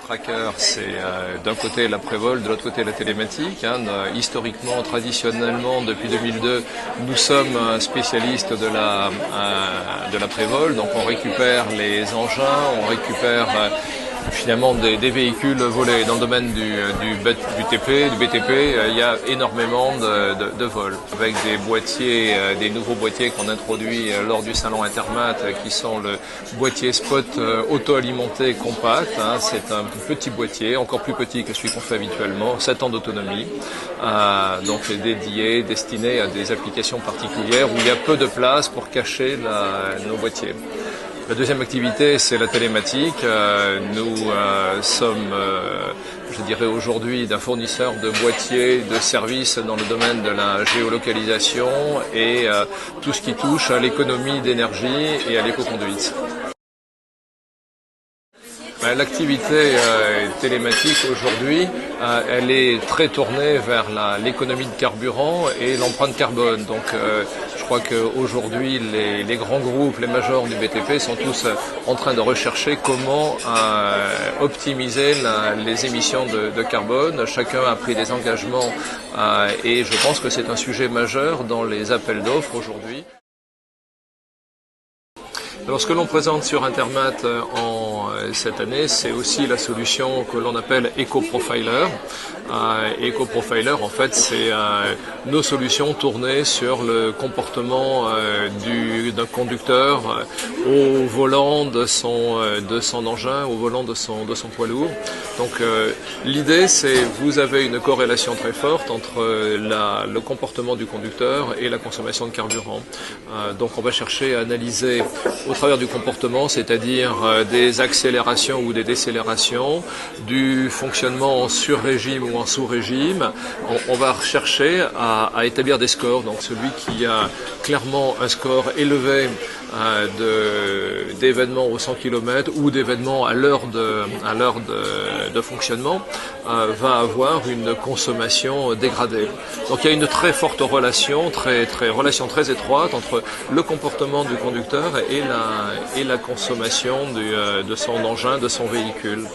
tracker, c'est d'un côté l'après-vol, de l'autre côté la télématique. Historiquement, traditionnellement, depuis 2002, nous sommes spécialistes de l'après-vol. Donc on récupère les engins, on récupère finalement des véhicules volés. Dans le domaine du BTP, il y a énormément de vols avec des boîtiers, des nouveaux boîtiers qu'on introduit lors du salon Intermat, qui sont le boîtier Spot auto-alimenté compact. C'est un petit boîtier, encore plus petit que celui qu'on fait habituellement, 7 ans d'autonomie, donc c'est dédié, destiné à des applications particulières où il y a peu de place pour cacher nos boîtiers. La deuxième activité, c'est la télématique. Nous sommes, je dirais aujourd'hui, d'un fournisseur de boîtiers, de services dans le domaine de la géolocalisation et tout ce qui touche à l'économie d'énergie et à l'écoconduite. L'activité télématique aujourd'hui, elle est très tournée vers l'économie de carburant et l'empreinte carbone. Donc je crois qu'aujourd'hui les grands groupes, les majors du BTP sont tous en train de rechercher comment optimiser les émissions de carbone. Chacun a pris des engagements et je pense que c'est un sujet majeur dans les appels d'offres aujourd'hui. Alors ce que l'on présente sur Intermat cette année, c'est aussi la solution que l'on appelle EcoProfiler. EcoProfiler, en fait, c'est nos solutions tournées sur le comportement d'un conducteur au volant de son engin, au volant de son poids lourd. Donc l'idée, c'est vous avez une corrélation très forte entre le comportement du conducteur et la consommation de carburant. Donc on va chercher à analyser au travers du comportement, c'est-à-dire des accélérations ou des décélérations, du fonctionnement en sur-régime ou en sous-régime. On va rechercher à établir des scores. Donc celui qui a clairement un score élevé d'événements au 100 km ou d'événements à l'heure de fonctionnement va avoir une consommation dégradée. Donc il y a une très forte relation, relation très étroite entre le comportement du conducteur et la consommation de son engin, de son véhicule.